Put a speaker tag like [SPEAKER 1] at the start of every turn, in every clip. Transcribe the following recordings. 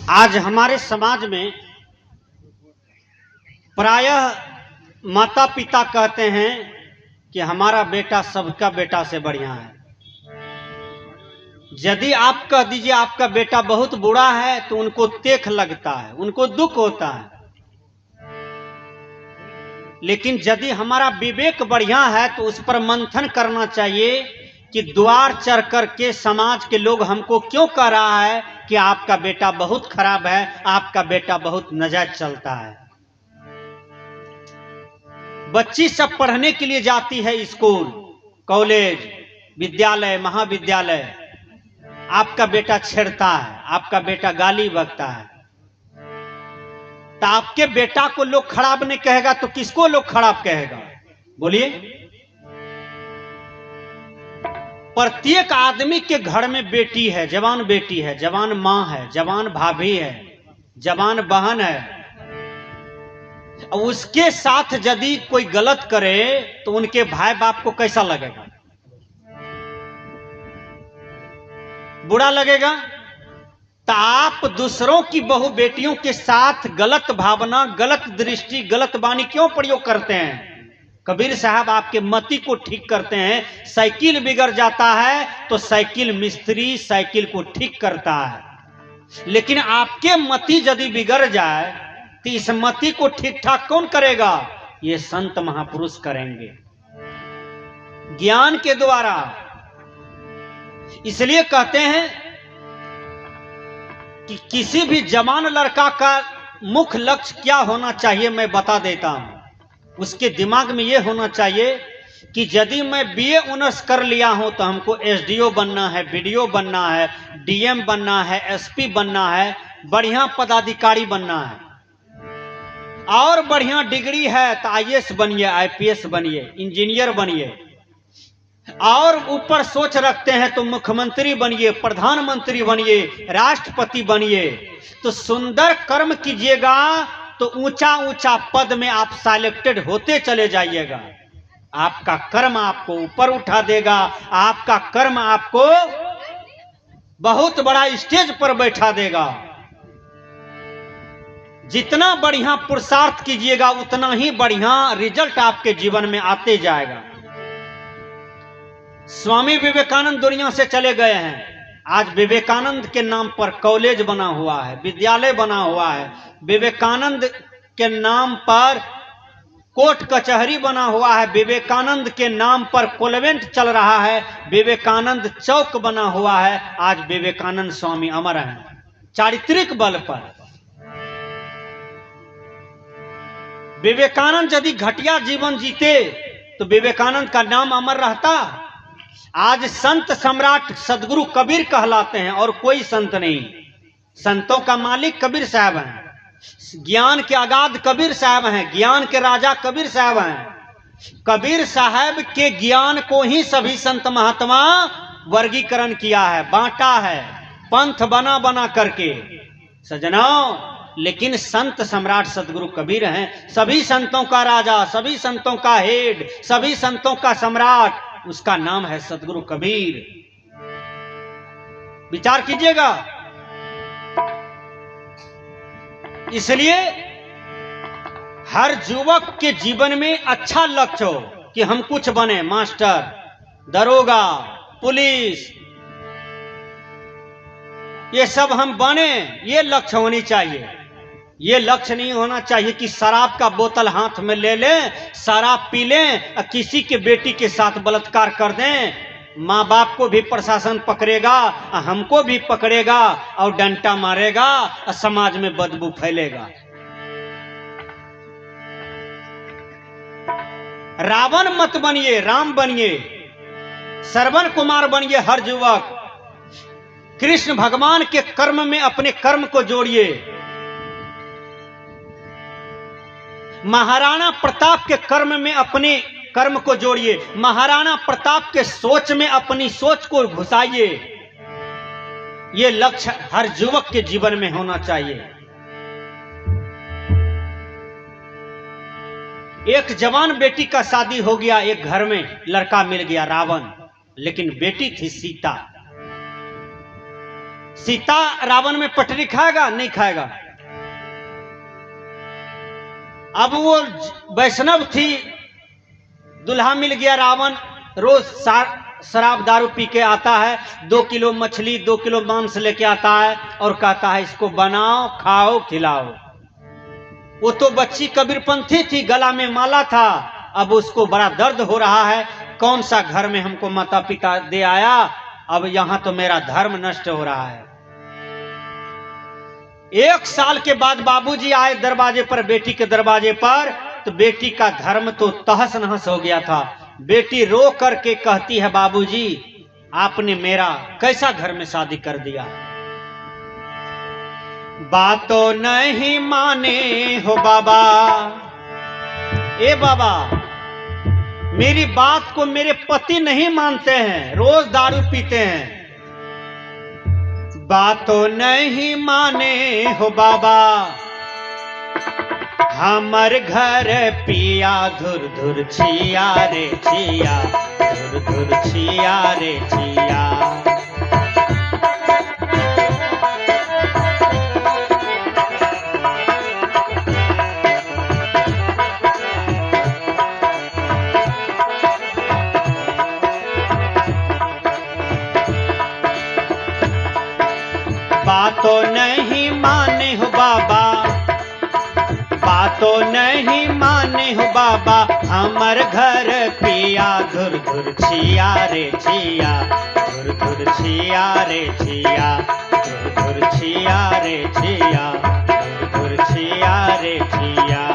[SPEAKER 1] आज हमारे समाज में प्रायः माता पिता कहते हैं कि हमारा बेटा सबका बेटा से बढ़िया है। यदि आप कह दीजिए आपका बेटा बहुत बुरा है तो उनको तेख लगता है, उनको दुख होता है। लेकिन यदि हमारा विवेक बढ़िया है तो उस पर मंथन करना चाहिए कि द्वार चढ़ करके समाज के लोग हमको क्यों कह रहा है कि आपका बेटा बहुत खराब है, आपका बेटा बहुत नाजायज चलता है। बच्ची सब पढ़ने के लिए जाती है स्कूल, कॉलेज, विद्यालय, महाविद्यालय। आपका बेटा छेड़ता है, आपका बेटा गाली बकता है, तो आपके बेटा को लोग खराब नहीं कहेगा तो किसको लोग खराब कहेगा? बोलिए। प्रत्येक आदमी के घर में बेटी है, जवान बेटी है, जवान मां है, जवान भाभी है, जवान बहन है। उसके साथ यदि कोई गलत करे तो उनके भाई बाप को कैसा लगेगा? बुरा लगेगा। तो आप दूसरों की बहु बेटियों के साथ गलत भावना, गलत दृष्टि, गलत वाणी क्यों प्रयोग करते हैं? कबीर साहब आपके मति को ठीक करते हैं। साइकिल बिगड़ जाता है तो साइकिल मिस्त्री साइकिल को ठीक करता है, लेकिन आपके मति यदि बिगड़ जाए तो इस मति को ठीक ठाक कौन करेगा? ये संत महापुरुष करेंगे ज्ञान के द्वारा। इसलिए कहते हैं कि किसी भी जवान लड़का का मुख्य लक्ष्य क्या होना चाहिए मैं बता देता हूं। उसके दिमाग में यह होना चाहिए कि यदि मैं बीए ऑनर्स कर लिया हूं तो हमको एसडीओ बनना है, बीडीओ बनना है, डीएम बनना है, एसपी बनना है, बढ़िया पदाधिकारी बनना है। और बढ़िया डिग्री है तो आईएएस बनिए, आईपीएस बनिए, इंजीनियर बनिए। और ऊपर सोच रखते हैं तो मुख्यमंत्री बनिए, प्रधानमंत्री बनिए, राष्ट्रपति बनिए। तो सुंदर कर्म कीजिएगा तो ऊंचा ऊंचा पद में आप सिलेक्टेड होते चले जाइएगा। आपका कर्म आपको ऊपर उठा देगा, आपका कर्म आपको बहुत बड़ा स्टेज पर बैठा देगा। जितना बढ़िया पुरुषार्थ कीजिएगा उतना ही बढ़िया रिजल्ट आपके जीवन में आते जाएगा। स्वामी विवेकानंद दुनिया से चले गए हैं। आज विवेकानंद के नाम पर कॉलेज बना हुआ है, विद्यालय बना हुआ है, विवेकानंद के नाम पर कोर्ट कचहरी बना हुआ है, विवेकानंद के नाम पर कॉन्वेंट चल रहा है, विवेकानंद चौक बना हुआ है। आज विवेकानंद स्वामी अमर हैं चारित्रिक बल पर। विवेकानंद यदि घटिया जीवन जीते तो विवेकानंद का नाम अमर रहता। आज संत सम्राट सदगुरु कबीर कहलाते हैं और कोई संत नहीं। संतों का मालिक कबीर साहब हैं, ज्ञान के अगाध कबीर साहब हैं, ज्ञान के राजा कबीर साहब हैं। कबीर साहब के ज्ञान को ही सभी संत महात्मा वर्गीकरण किया है, बांटा है, पंथ बना बना करके सजनों। लेकिन संत सम्राट सदगुरु कबीर हैं, सभी संतों का राजा, सभी संतों का हेड, सभी संतों का सम्राट, उसका नाम है सदगुरु कबीर। विचार कीजिएगा। इसलिए हर युवक के जीवन में अच्छा लक्ष्य हो कि हम कुछ बने, मास्टर, दरोगा, पुलिस, ये सब हम बने, ये लक्ष्य होनी चाहिए। ये लक्ष्य नहीं होना चाहिए कि शराब का बोतल हाथ में ले लें, शराब पी लें और किसी के बेटी के साथ बलात्कार कर दें। माँ बाप को भी प्रशासन पकड़ेगा, हमको भी पकड़ेगा और डंटा मारेगा और समाज में बदबू फैलेगा। रावण मत बनिए, राम बनिए, श्रवण कुमार बनिए। हर युवक कृष्ण भगवान के कर्म में अपने कर्म को जोड़िए। महाराणा प्रताप के कर्म में अपने कर्म को जोड़िए, महाराणा प्रताप के सोच में अपनी सोच को घुसाइए। यह लक्ष्य हर युवक के जीवन में होना चाहिए। एक जवान बेटी का शादी हो गया, एक घर में लड़का मिल गया रावण, लेकिन बेटी थी सीता। सीता रावण में पटरी खाएगा? नहीं खाएगा। अब वो वैष्णव थी, दुल्हा मिल गया रावण, रोज शराब दारू पी के आता है, 2 किलो मछली 2 किलो मांस लेके आता है और कहता है इसको बनाओ, खाओ, खिलाओ। वो तो बच्ची कबीरपंथी थी, गला में माला था, अब उसको बड़ा दर्द हो रहा है, कौन सा घर में हमको माता पिता दे आया, अब यहां तो मेरा धर्म नष्ट हो रहा है। 1 साल के बाद बाबूजी आए दरवाजे पर, बेटी के दरवाजे पर, तो बेटी का धर्म तो तहस नहस हो गया था। बेटी रो करके कहती है, बाबूजी आपने मेरा कैसा घर में शादी कर दिया, बातों नहीं माने हो बाबा। ए बाबा, मेरी बात को मेरे पति नहीं मानते हैं, रोज दारू पीते हैं, बातों नहीं माने हो बाबा, हमर घर पिया धुर धुर छिया रे छिया, धुर धुर छिया रे छिया। बातों नहीं माने हो बाबा, बातों नहीं माने हो बाबा, हमर घर पिया धुर धुर छिया रे छिया, धुर धुर छिया रे छिया, धुर धुर छिया रे छिया, धुर धुर छिया रे छिया।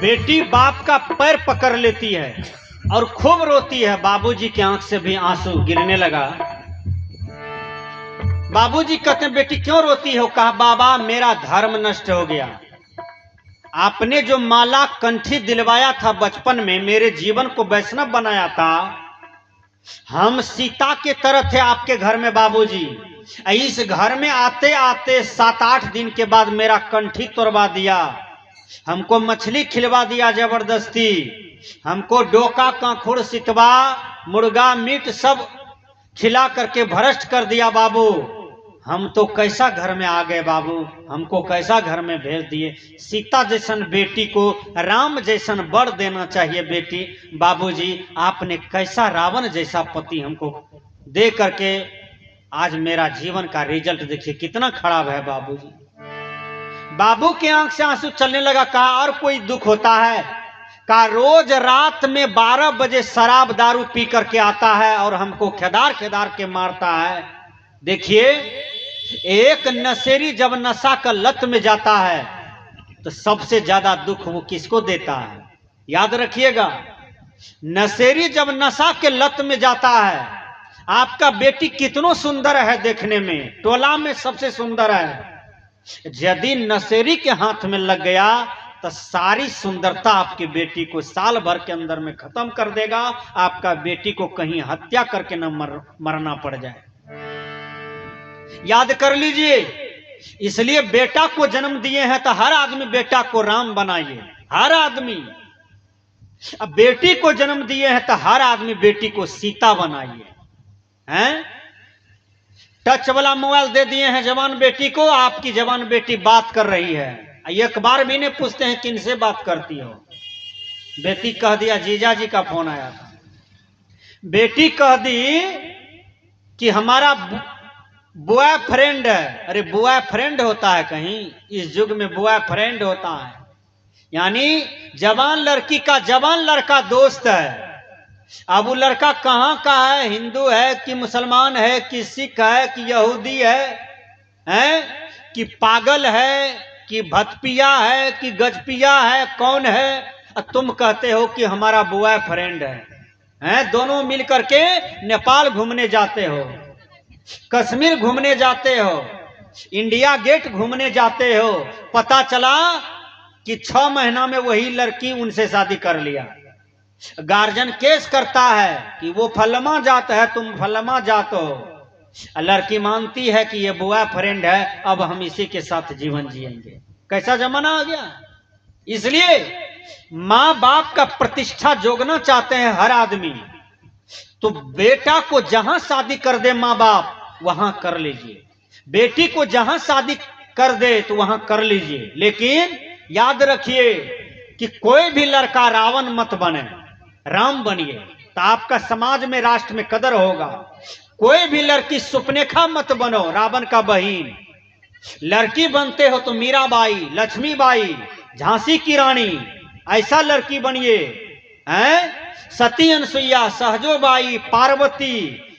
[SPEAKER 1] बेटी बाप का पैर पकड़ लेती है और खूब रोती है। बाबूजी की आंख से भी आंसू गिरने लगा। बाबूजी कहते हैं, बेटी क्यों रोती हो? कहा, बाबा मेरा धर्म नष्ट हो गया, आपने जो माला कंठी दिलवाया था बचपन में, मेरे जीवन को वैष्णव बनाया था, हम सीता के तरह थे आपके घर में बाबूजी। इस घर में आते आते 7-8 दिन के बाद मेरा कंठी तोड़वा दिया, हमको मछली खिलवा दिया जबरदस्ती, हमको डोका कांखुड़ सितवा मुर्गा मीट सब खिला करके भ्रष्ट कर दिया बाबू। हम तो कैसा घर में आ गए बाबू, हमको कैसा घर में भेज दिए। सीता जैसन बेटी को राम जैसन वर देना चाहिए बेटी। बाबूजी आपने कैसा रावण जैसा पति हमको दे करके, आज मेरा जीवन का रिजल्ट देखिए कितना खराब है बाबूजी। बाबू की आंख से आंसू चलने लगा। कहा, और कोई दुख होता है? कहा, रोज रात में 12 बजे शराब दारू पी करके आता है और हमको खेदार खेदार के मारता है। देखिए, एक नशेरी जब नशा का लत में जाता है तो सबसे ज्यादा दुख वो किसको देता है? याद रखिएगा, नशेरी जब नशा के लत में जाता है, आपका बेटी कितनो सुंदर है देखने में, टोला में सबसे सुंदर है, यदि नशेरी के हाथ में लग गया तो सारी सुंदरता आपकी बेटी को साल भर के अंदर में खत्म कर देगा। आपका बेटी को कहीं हत्या करके न मरना पड़ जाए। याद कर लीजिए, इसलिए बेटा को जन्म दिए हैं तो हर आदमी बेटा को राम बनाइए, हर आदमी। अब बेटी को जन्म दिए हैं तो हर आदमी बेटी को सीता बनाइए। हैं, टच वाला मोबाइल दे दिए हैं जवान बेटी को, आपकी जवान बेटी बात कर रही है, एक बार भी नहीं पूछते हैं किनसे बात करती हो। बेटी कह दिया जीजा जी का फोन आया था, बेटी कह दी कि हमारा बॉयफ्रेंड है। अरे बॉयफ्रेंड होता है कहीं? इस युग में बॉयफ्रेंड होता है यानी जवान लड़की का जवान लड़का दोस्त है। अब वो लड़का कहाँ का है, हिंदू है कि मुसलमान है कि सिख है कि यहूदी है कि पागल है कि भतपिया है कि गजपिया है, कौन है? तुम कहते हो कि हमारा बॉयफ्रेंड है। दोनों मिल करके नेपाल घूमने जाते हो, कश्मीर घूमने जाते हो, इंडिया गेट घूमने जाते हो, पता चला कि 6 महीना में वही लड़की उनसे शादी कर लिया। गार्जियन केस करता है कि वो फलमा जात है, तुम फलमा जात हो। लड़की मानती है कि ये बॉयफ्रेंड है, अब हम इसी के साथ जीवन जिएंगे। कैसा जमाना आ गया। इसलिए माँ बाप का प्रतिष्ठा जोगना चाहते हैं हर आदमी, तो बेटा को जहां शादी कर दे माँ बाप वहां कर लीजिए, बेटी को जहां शादी कर दे तो वहां कर लीजिए। लेकिन याद रखिए कि कोई भी लड़का रावण मत बने, राम बनिए, तो आपका समाज में राष्ट्र में कदर होगा। कोई भी लड़की सुपनेखा मत बनो, रावण का बहन। लड़की बनते हो तो मीराबाई, लक्ष्मीबाई, झांसी की रानी, ऐसा लड़की बनिए हैं। सती, अनसुईया, सहजोबाई, पार्वती,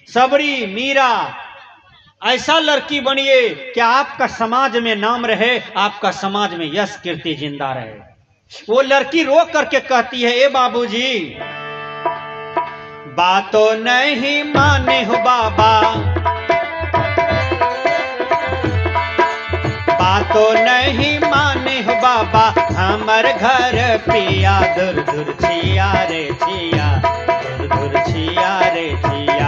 [SPEAKER 1] सबरी, मीरा, ऐसा लड़की बनिए कि आपका समाज में नाम रहे, आपका समाज में यश कीर्ति जिंदा रहे। वो लड़की रो करके कहती है, ए बाबूजी बातों नहीं माने हो बाबा, बातों नहीं माने हो बाबा, हमर घर पिया दूर दूर छिया रे छिया, दूर दूर छिया रे छिया।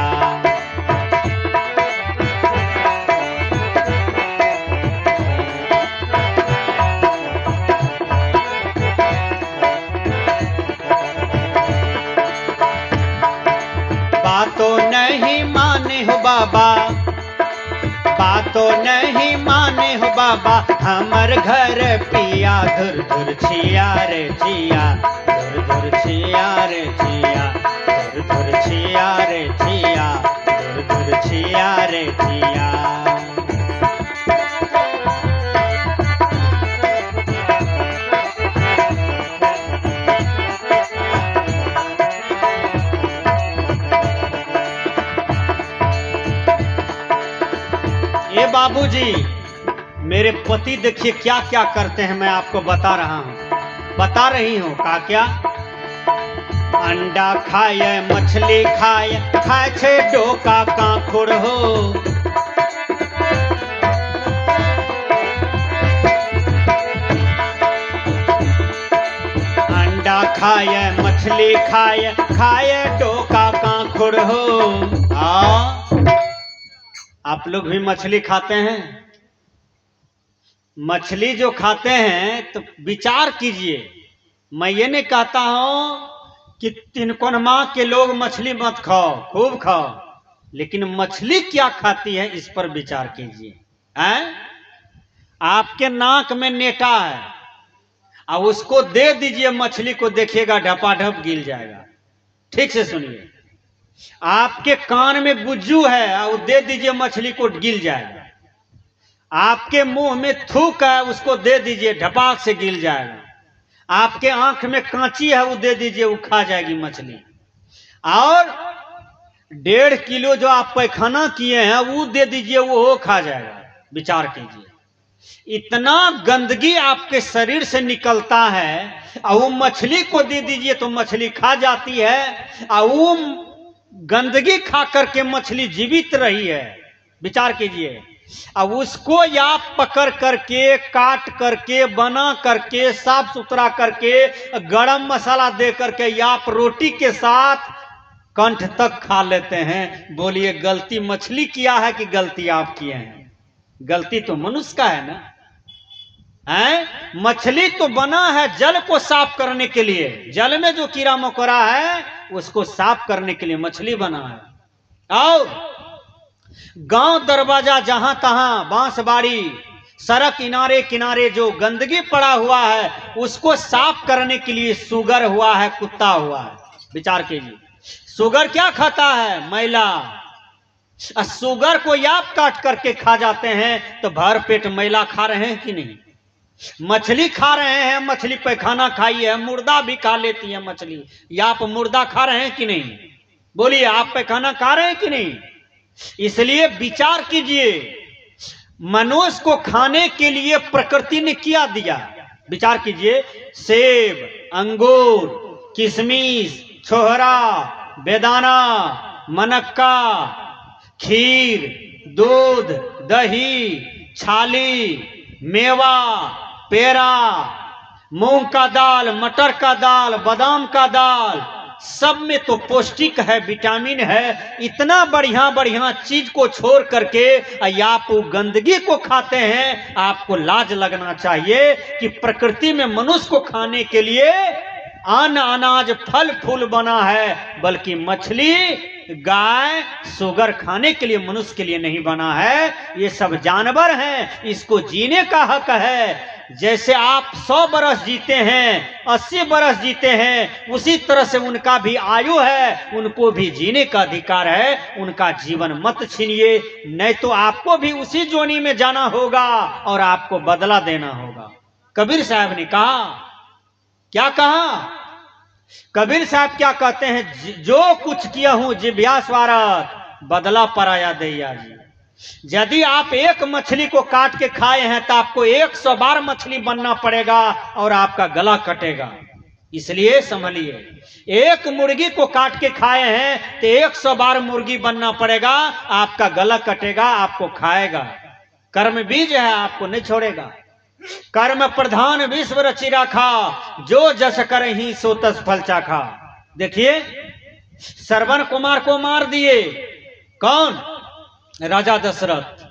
[SPEAKER 1] बातों नहीं माने हो बाबा, बातों नहीं माने हो बाबा, हमर घर पिया दूर दूर छिया रे छिया, दूर दूर छिया रे छिया, दूर दूर छिया रे छिया, दूर दूर छिया रे छिया। ये बाबूजी मेरे पति देखिए क्या क्या करते हैं, मैं आपको बता रहा हूं, बता रही हूं का क्या। अंडा खाए, मछली खाए, खाए छे डोका कांकुड़ हो। अंडा खाए, मछली खाए, खाए डोका कांकुड़ हो। आप लोग भी मछली खाते हैं? मछली जो खाते हैं तो विचार कीजिए। मैं ये नहीं कहता हूं कि तिनकोनमा के लोग मछली मत खाओ, खूब खाओ, लेकिन मछली क्या खाती है इस पर विचार कीजिए। हैं? आपके नाक में नेटा है, अब उसको दे दीजिए मछली को, देखिएगा ढपाढप गिर जाएगा। ठीक से सुनिए। आपके कान में गुज्जू है और दे दीजिए मछली को, गिर जाएगा। आपके मुंह में थूक है, उसको दे दीजिए, ढपाक से गिर जाएगा। आपके आंख में कांची है, वो दे दीजिए, वो खा जाएगी मछली। और 1.5 किलो जो आप पैखाना किए हैं वो दे दीजिए, वो खा जाएगा। विचार कीजिए, इतना गंदगी आपके शरीर से निकलता है, और वो मछली को दे दीजिए तो मछली खा जाती है, और वो गंदगी खा करके मछली जीवित रही है। विचार कीजिए। अब उसको आप पकड़ करके, काट करके, बना करके, साफ सुथरा करके, गरम मसाला दे करके आप रोटी के साथ कंठ तक खा लेते हैं। बोलिए गलती मछली किया है कि गलती आप किए हैं? गलती तो मनुष्य का है ना। हैं? मछली तो बना है जल को साफ करने के लिए, जल में जो कीड़ा मकोड़ा है उसको साफ करने के लिए मछली बना है। और गांव दरवाजा जहां तहां बांसबाड़ी, सड़क किनारे किनारे जो गंदगी पड़ा हुआ है उसको साफ करने के लिए सुगर हुआ है, कुत्ता हुआ है। विचार कीजिए, सुगर क्या खाता है? मैला। सुगर को आप काट करके खा जाते हैं तो भर पेट मैला खा रहे हैं कि नहीं? मछली खा रहे हैं, मछली पैखाना खाई है, मुर्दा भी खा लेती है मछली। या आप मुर्दा खा रहे हैं कि नहीं? बोलिए, आप पैखाना खा रहे हैं कि नहीं? इसलिए विचार कीजिए, मनुष्य को खाने के लिए प्रकृति ने क्या दिया? विचार कीजिए, सेब, अंगूर, किशमिश, छोहरा, बेदाना, मनक्का, खीर, दूध, दही, छाली, मेवा, पेड़ा, मूंग का दाल, मटर का दाल, बादाम का दाल, सब में तो पौष्टिक है, विटामिन है, इतना बढ़िया बढ़िया चीज को छोड़ करके आप गंदगी को खाते हैं। आपको लाज लगना चाहिए कि प्रकृति में मनुष्य को खाने के लिए अन्न अनाज फल फूल बना है, बल्कि मछली गाय सुगर खाने के लिए मनुष्य के लिए नहीं बना है। ये सब जानवर हैं, इसको जीने का हक है। जैसे आप 100 बरस जीते हैं, 80 बरस जीते हैं, उसी तरह से उनका भी आयु है, उनको भी जीने का अधिकार है। उनका जीवन मत छीनिए, नहीं तो आपको भी उसी जोनी में जाना होगा और आपको बदला देना होगा। कबीर साहब ने कहा, क्या कहा? कबीर साहब क्या कहते हैं? जो कुछ किया हूं जिभ्या स्वारथ, बदला पराया दैया जी। यदि आप एक मछली को काट के खाए हैं तो आपको 100 बार मछली बनना पड़ेगा और आपका गला कटेगा। इसलिए समझिए, एक मुर्गी को काट के खाए हैं तो 100 बार मुर्गी बनना पड़ेगा, आपका गला कटेगा, आपको खाएगा। कर्म बीज है, आपको नहीं छोड़ेगा। कर्म प्रधान विश्व रचि राखा, जो जस करहि सो तस फल चाखा। देखिए, श्रवण कुमार को मार दिए, कौन? राजा दशरथ।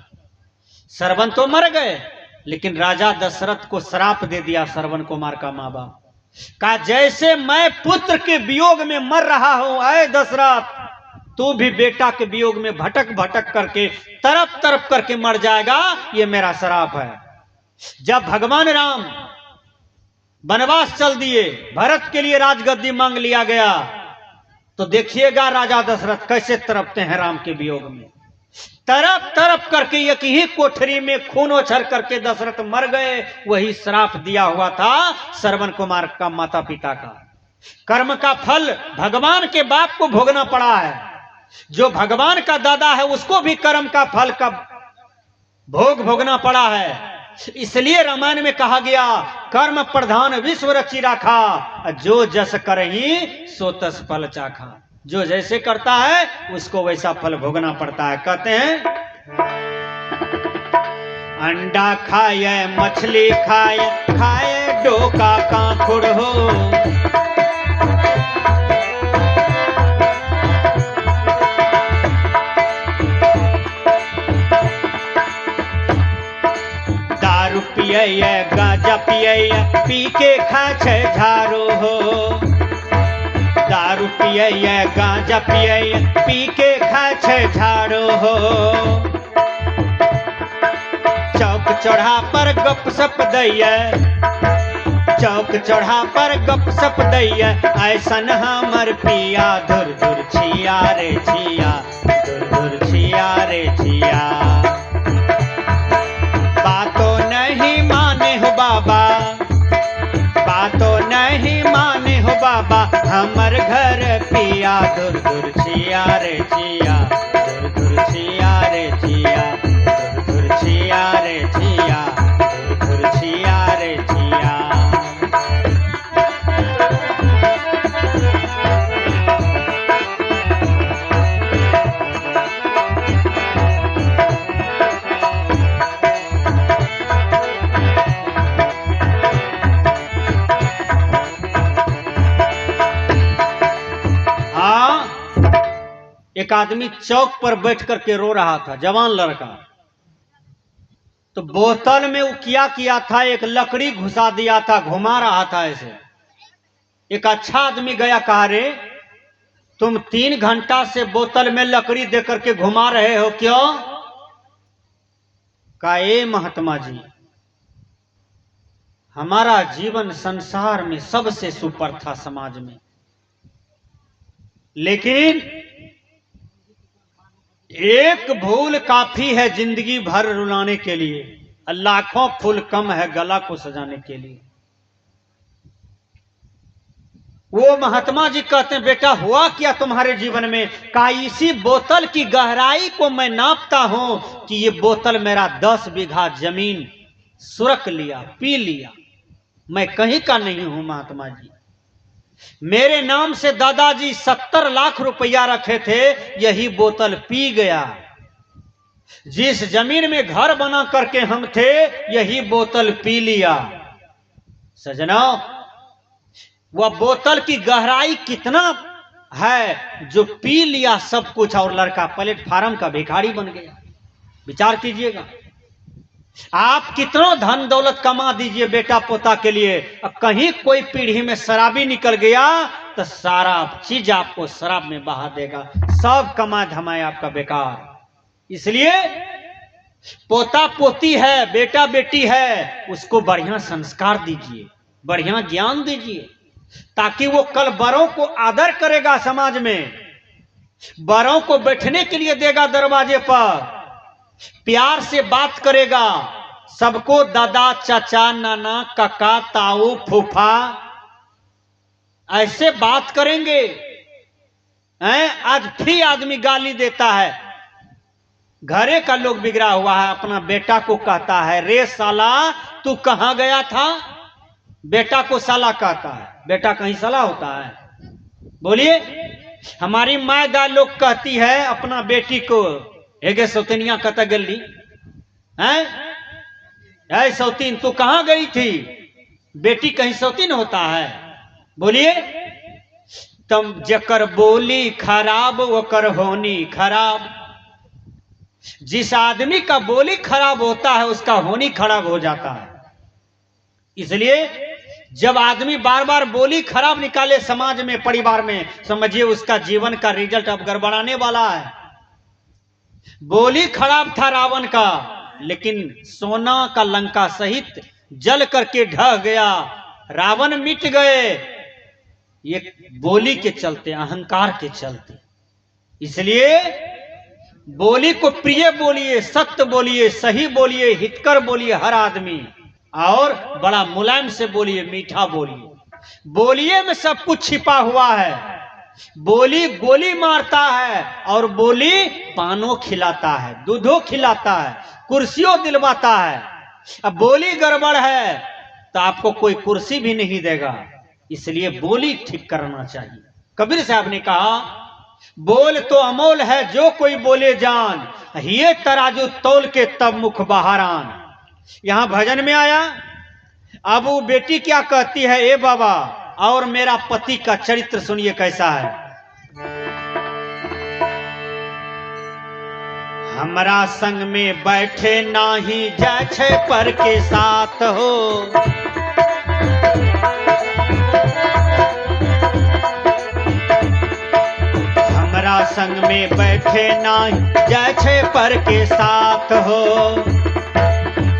[SPEAKER 1] श्रवण तो मर गए, लेकिन राजा दशरथ को श्राप दे दिया श्रवण कुमार का माँ बाप। कहा, जैसे मैं पुत्र के वियोग में मर रहा हूं, ऐ दशरथ, तू भी बेटा के वियोग में भटक भटक करके तरफ तरफ करके मर जाएगा, ये मेरा श्राप है। जब भगवान राम वनवास चल दिए, भरत के लिए राजगद्दी मांग लिया गया, तो देखिएगा राजा दशरथ कैसे तड़पते हैं राम के वियोग में। तरफ तरफ करके एक ही कोठरी में खून उछल करके दशरथ मर गए। वही श्राप दिया हुआ था श्रवण कुमार का माता पिता का। कर्म का फल भगवान के बाप को भोगना पड़ा है। जो भगवान का दादा है उसको भी कर्म का फल का भोग भोगना पड़ा है। इसलिए रामायण में कहा गया, कर्म प्रधान विश्व रचि राखा, जो जस करहि सो तस फल चाखा। जो जैसे करता है उसको वैसा फल भोगना पड़ता है। कहते हैं, अंडा खाए मछली खाए, खाए डोका कांकुड़ हो, दारू पिए गांजा पिए, पी के खाए झारू हो। दारू पिए गांजा पिए, पी के खाए झाड़ू हो। चौक चौड़ा पर गप सप दैया, चौक चौड़ा पर गप सप दैया, ऐसन हमर पिया, धुर धुर छिया रे छिया, धुर धुर छिया रे छिया। बातों नहीं माने हो बाबा, बातों नहीं माने हो बाबा, हमर घर पिया, धुर धुर छिया रे छिया, धुर धुर छिया रे छिया, धुर धुर छिया रे छिया, धुर धुर छिया रे छिया। एक आदमी चौक पर बैठ करके रो रहा था, जवान लड़का। तो बोतल में वो क्या किया था, एक लकड़ी घुसा दिया था, घुमा रहा था ऐसे। एक अच्छा आदमी गया, कहा, रे तुम 3 घंटा से बोतल में लकड़ी दे करके घुमा रहे हो, क्यों? कहा, ए महात्मा जी, हमारा जीवन संसार में सबसे सुपर था समाज में, लेकिन एक भूल काफी है जिंदगी भर रुलाने के लिए, लाखों फूल कम है गला को सजाने के लिए। वो महात्मा जी कहते हैं, बेटा हुआ क्या तुम्हारे जीवन में? कहा, इसी बोतल की गहराई को मैं नापता हूं कि ये बोतल मेरा 10 बीघा जमीन सुरख लिया, पी लिया। मैं कहीं का नहीं हूं महात्मा जी। मेरे नाम से दादाजी 70 लाख रुपया रखे थे, यही बोतल पी गया। जिस जमीन में घर बना करके हम थे, यही बोतल पी लिया। सजना, वह बोतल की गहराई कितना है जो पी लिया सब कुछ और लड़का प्लेटफार्म का भिखारी बन गया। विचार कीजिएगा, आप कितना धन दौलत कमा दीजिए बेटा पोता के लिए, अब कहीं कोई पीढ़ी में शराबी निकल गया तो सारा चीज आपको शराब में बहा देगा, सब कमा धमाए आपका बेकार। इसलिए पोता पोती है, बेटा बेटी है, उसको बढ़िया संस्कार दीजिए, बढ़िया ज्ञान दीजिए, ताकि वो कल बड़ों को आदर करेगा, समाज में बड़ों को बैठने के लिए देगा दरवाजे पर, प्यार से बात करेगा, सबको दादा चाचा नाना काका ताऊ फूफा ऐसे बात करेंगे। आज भी आदमी गाली देता है, घरे का लोग बिगड़ा हुआ है, अपना बेटा को कहता है रे साला तू कहां गया था, बेटा को साला कहता है। बेटा कहीं साला होता है? बोलिए। हमारी मायदा लोग कहती है अपना बेटी को, एगे सौतनिया कत गली है, सौतीन तू कहां गई थी, बेटी कहीं सौतीन होता है? बोलिए। तुम जकर बोली खराब वकर होनी खराब, जिस आदमी का बोली खराब होता है उसका होनी खराब हो जाता है। इसलिए जब आदमी बार बार बोली खराब निकाले समाज में, परिवार में, समझिए उसका जीवन का रिजल्ट अब गड़बड़ाने वाला है। बोली खराब था रावण का, लेकिन सोना का लंका सहित जल करके ढह गया, रावण मिट गए, ये बोली के चलते, अहंकार के चलते। इसलिए बोली को प्रिय बोलिए, सत्य बोलिए, सही बोलिए, हितकर बोलिए हर आदमी, और बड़ा मुलायम से बोलिए, मीठा बोलिए। बोलिए में सब कुछ छिपा हुआ है। बोली गोली मारता है और बोली पानो खिलाता है, दूधो खिलाता है, कुर्सियों दिलवाता है। अब बोली गड़बड़ है तो आपको कोई कुर्सी भी नहीं देगा, इसलिए बोली ठीक करना चाहिए। कबीर साहब ने कहा बोल तो अमोल है जो कोई बोले जान, ये तराजू तौल के तब मुख बहारान। यहां भजन में आया, अब वो बेटी क्या कहती है, ए बाबा और मेरा पति का चरित्र सुनिए कैसा है। हमरा संग में बैठे नाही जाय छे पर के साथ हो, हमरा संग में बैठे नाही जाय छे पर के साथ हो,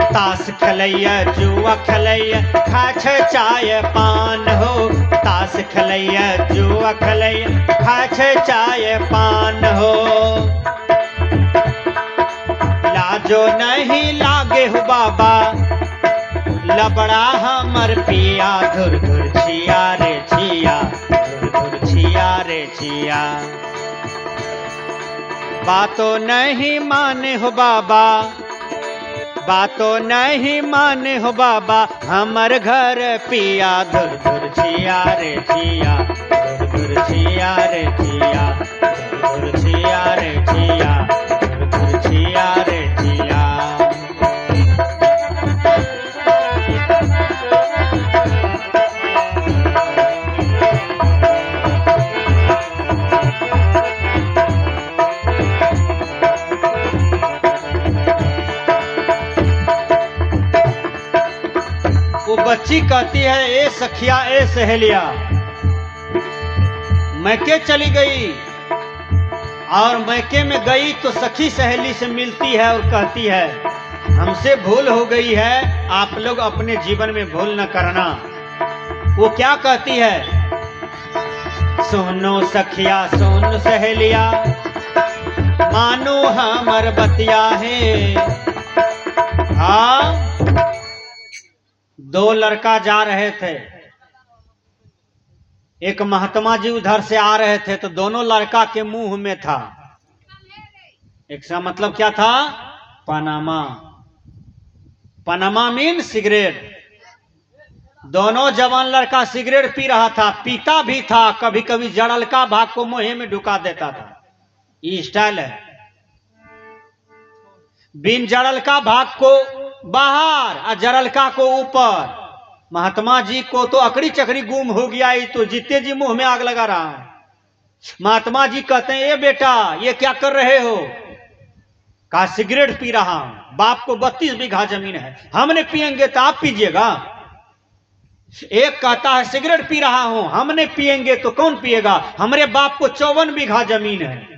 [SPEAKER 1] ताश खेलैया जुआ खेलैया खाय छे चाय पान हो, ताश खेलैया जुआ खेलैया खाय छे चाय पान हो, लाजो नहीं लागे हो बाबा लबड़ा हमर पिया, धुर धुर छिया रे छिया, धुर धुर छिया रे छिया, बातों नहीं माने हो बाबा, बातों नहीं माने हो बाबा हमर घर पिया, धुर धुर छिया रे छिया, धुर धुर छिया रे छिया, धुर धुर छिया रे छिया, धुर धुर छिया रे छिया। वो बच्ची कहती है ए सखिया ए सहेलिया, मैके चली गई, और मैके में गई तो सखी सहेली से मिलती है और कहती है हमसे भूल हो गई है, आप लोग अपने जीवन में भूल न करना। वो क्या कहती है, सोनो सखिया सोनो सहेलिया मानो हमर बतिया है। हाँ, दो लड़का जा रहे थे, एक महात्मा जी उधर से आ रहे थे, तो दोनों लड़का के मुंह में था, एक सा मतलब क्या था, पनामा। Panama mean cigarette. दोनों जवान लड़का सिगरेट पी रहा था, पीता भी था, कभी कभी जड़लका भाग को मुंह में ढुका देता था, ये स्टाइल है। बिन जड़लका भाग को बाहर और जड़लका को ऊपर। महात्मा जी को तो अकड़ी चकड़ी गुम हो गया, ही तो जीते जी मुंह में आग लगा रहा है। महात्मा जी कहते हैं, ये बेटा ये क्या कर रहे हो? कहा सिगरेट पी रहा हूं। बाप को 32 बीघा जमीन है, हमने पिएंगे तो आप पीजिएगा। एक कहता है सिगरेट पी रहा हूं, हमने पिएंगे तो कौन पिएगा, हमारे बाप को 54 बीघा जमीन है।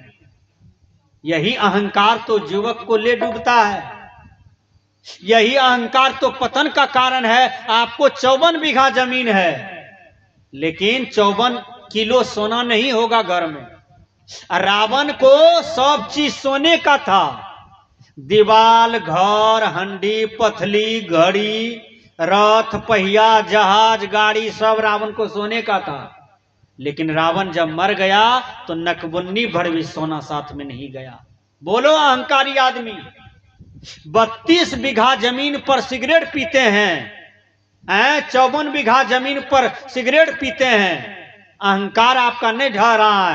[SPEAKER 1] यही अहंकार तो युवक को ले डूबता है, यही अहंकार तो पतन का कारण है। आपको 54 बीघा जमीन है, लेकिन 54 किलो सोना नहीं होगा घर में। रावण को सब चीज सोने का था, दीवाल, घर, हंडी, पथली, घड़ी, रथ, पहिया, जहाज, गाड़ी, सब रावण को सोने का था। लेकिन रावण जब मर गया तो नकबुन्नी भर भी सोना साथ में नहीं गया। बोलो अहंकारी आदमी 32 बीघा जमीन पर सिगरेट पीते हैं, 54 बीघा जमीन पर सिगरेट पीते हैं। अहंकार आपका नहीं ढह रहा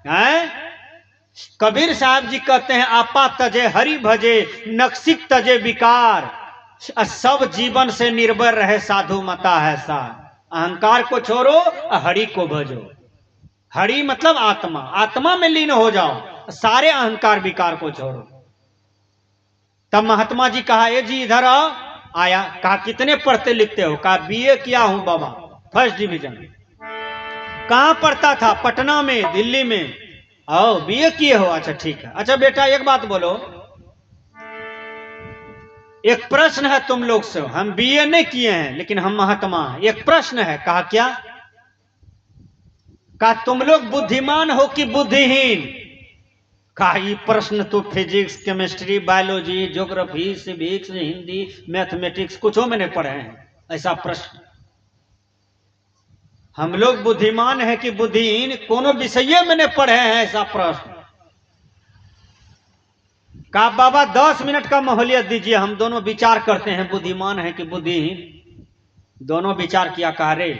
[SPEAKER 1] है? कबीर साहब जी कहते हैं, आपा तजे हरि भजे, नक्सिक तजे विकार, सब जीवन से निर्भर रहे साधु मता है सा। अहंकार को छोड़ो, हरि को भजो। हरि मतलब आत्मा, आत्मा में लीन हो जाओ, सारे अहंकार विकार को छोड़ो। तब महात्मा जी कहा, ए जी इधर आओ। आया, कहा कितने पढ़ते लिखते हो? कहा बीए किया हूं बाबा, फर्स्ट डिवीजन। कहां पढ़ता था? पटना में, दिल्ली में। आओ बीए किए हो, अच्छा ठीक है। अच्छा बेटा एक बात बोलो, एक प्रश्न है तुम लोग से, हम बीए नहीं किए हैं लेकिन हम महात्मा हैं। एक प्रश्न है। कहा क्या? कहा तुम लोग बुद्धिमान हो कि बुद्धिहीन? कहा ये प्रश्न तो physics, chemistry, biology, geography, civics, Hindi, mathematics कुछों में नहीं पढ़े हैं ऐसा प्रश्न। हम लोग बुद्धिमान है कि बुद्धिहीन, कोनो विषय में नहीं पढ़े हैं ऐसा प्रश्न। कहा बाबा 10 मिनट का मोहलियत दीजिए, हम दोनों विचार करते हैं बुद्धिमान है कि बुद्धिहीन। दोनों विचार किया। कहा रे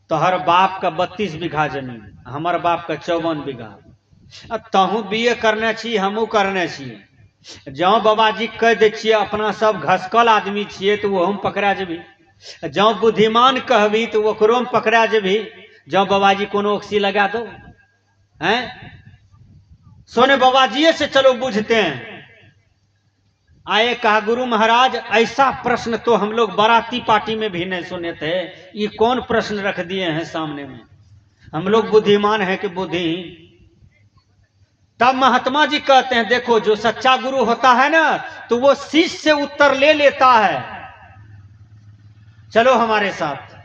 [SPEAKER 1] तोहर बाप का 32 बीघा जमीन, हमार बाप का 54 बीघा। अब तहू बीए करने छी, हमू करने छिए। जौ बाबा जी कह दे छिए अपना सब घसकल आदमी छिए तो वो हम पकड़ा जेबी, जौ बुद्धिमान कहबी तो ओकरो में पकड़ा जेबी। जौ बाबा जी कोनो ओक्सी लगा दो हैं, सोने बाबा जी से चलो बुझते हैं। आए, कहा गुरु महाराज ऐसा प्रश्न तो हम लोग बाराती पार्टी में भी नहीं सुने थे, ये कौन प्रश्न रख दिए हैं सामने में, हम लोग बुद्धिमान है कि बुद्धिहीन? तब महात्मा जी कहते हैं, देखो जो सच्चा गुरु होता है ना तो वो शिष्य से उत्तर ले लेता है। चलो हमारे साथ।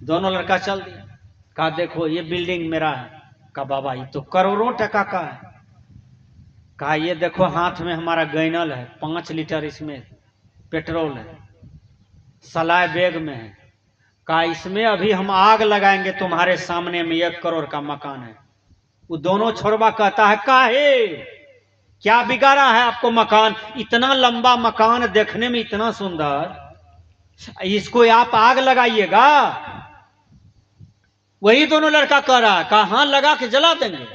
[SPEAKER 1] दोनों लड़का चल दिया। कहा देखो ये बिल्डिंग मेरा है। कहा बाबा ये तो करोड़ों टका का है। कहा ये देखो हाथ में हमारा गैनल है, 5 लीटर इसमें पेट्रोल है, सलाय बैग में है। कहा इसमें अभी हम आग लगाएंगे तुम्हारे सामने में, 1 करोड़ का मकान है। वो दोनों छोरबा कहता है काहे, क्या बिगाड़ा है आपको मकान? इतना लंबा मकान देखने में इतना सुंदर, इसको आप आग लगाइएगा? वही दोनों लड़का कह रहा है। कहा हाँ लगा के जला देंगे।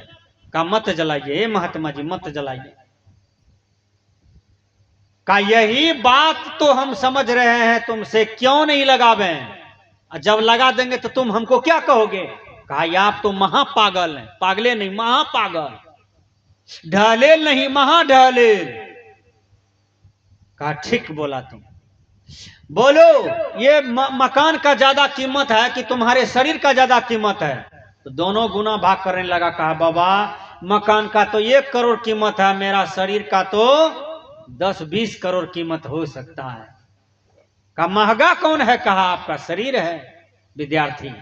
[SPEAKER 1] कहा मत जलाइए महात्मा जी, मत जलाइए। कहा यही बात तो हम समझ रहे हैं तुमसे, क्यों नहीं लगावे? जब लगा देंगे तो तुम हमको क्या कहोगे? कहा ये आप तो महापागल हैं, पागले नहीं महापागल, ढहलेल नहीं महाढहलेल। कहा ठीक बोला तुम। बोलो ये मकान का ज्यादा कीमत है कि तुम्हारे शरीर का ज्यादा कीमत है? तो दोनों गुना भाग करने लगा। कहा बाबा मकान का तो 1 करोड़ कीमत है, मेरा शरीर का तो 10-20 करोड़ कीमत हो सकता है। कहा महंगा कौन है? कहा आपका शरीर है। विद्यार्थी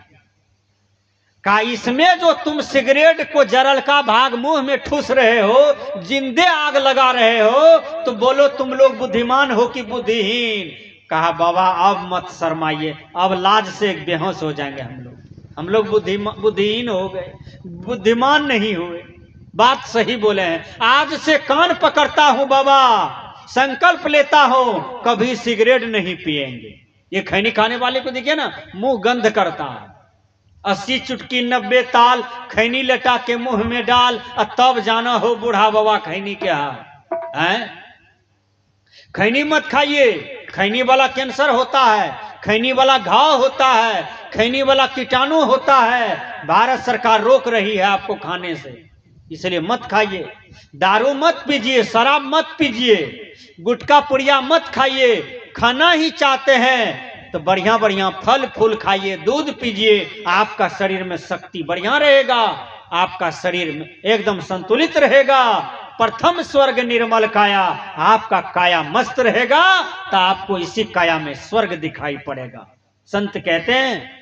[SPEAKER 1] कहा इसमें जो तुम सिगरेट को जरल का भाग मुंह में ठूस रहे हो, जिंदे आग लगा रहे हो, तो बोलो तुम लोग बुद्धिमान हो कि बुद्धिहीन? कहा बाबा अब मत शर्माइए, अब लाज से बेहोश हो जाएंगे हम लोग बुद्धिहीन हो गए, बुद्धिमान नहीं हुए। बात सही बोले हैं। आज से कान पकड़ता हूं बाबा, संकल्प लेता हूं कभी सिगरेट नहीं पिएंगे। ये खैनी खाने वाले को देखिए ना, मुंह गंध करता है। 80 चुटकी 90 ताल खैनी लटा के मुंह में डाल, तब जाना हो बूढ़ा बाबा खैनी के हाल है। खैनी मत खाइए, खैनी वाला कैंसर होता है, खैनी वाला घाव होता है, खैनी वाला कीटाणु होता है। भारत सरकार रोक रही है आपको खाने से, इसलिए मत खाइए। दारू मत पीजिए, शराब मत पीजिए, गुटखा पुड़िया मत खाइए। खाना ही चाहते हैं तो बढ़िया बढ़िया फल फूल खाइए, दूध पीजिए। आपका शरीर में शक्ति बढ़िया रहेगा, आपका शरीर में एकदम संतुलित रहेगा। प्रथम स्वर्ग निर्मल काया, आपका काया मस्त रहेगा तो आपको इसी काया में स्वर्ग दिखाई पड़ेगा। संत कहते हैं,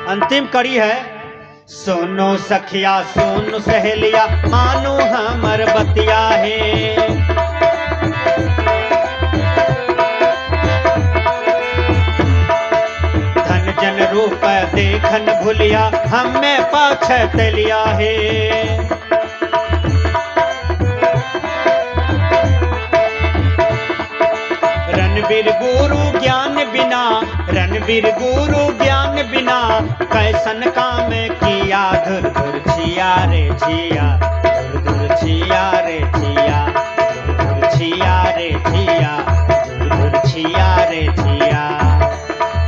[SPEAKER 1] अंतिम कड़ी है, सोनो सखिया सोनो सहेलिया, मानो हमर बतिया है। धन जन रूप देखन भूलिया, हमें पाछत लिया है। रणवीर गुरु ज्ञान बिना, रणवीर गुरु ज्ञान बिना, कैसन काम किया। धुर धुर छिया रे छिया, धुर धुर छिया रे छिया, धुर धुर छिया रे छिया, धुर धुर छिया रे छिया।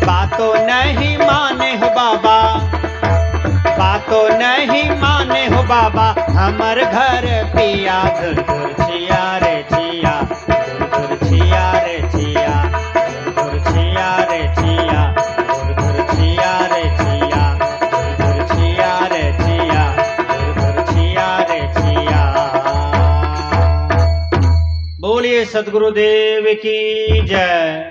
[SPEAKER 1] बातों नहीं माने हो बाबा, बातों नहीं माने हो बाबा, हमर घर पिया। धुर धुर छिया रे छिया, धुर धुर छिया रे छिया, धुर धुर छिया रे छिया, धुर धुर छिया रे छिया, धुर धुर छिया रे छिया, धुर धुर छिया रे छिया। बोलिए सद्गुरुदेव की जय।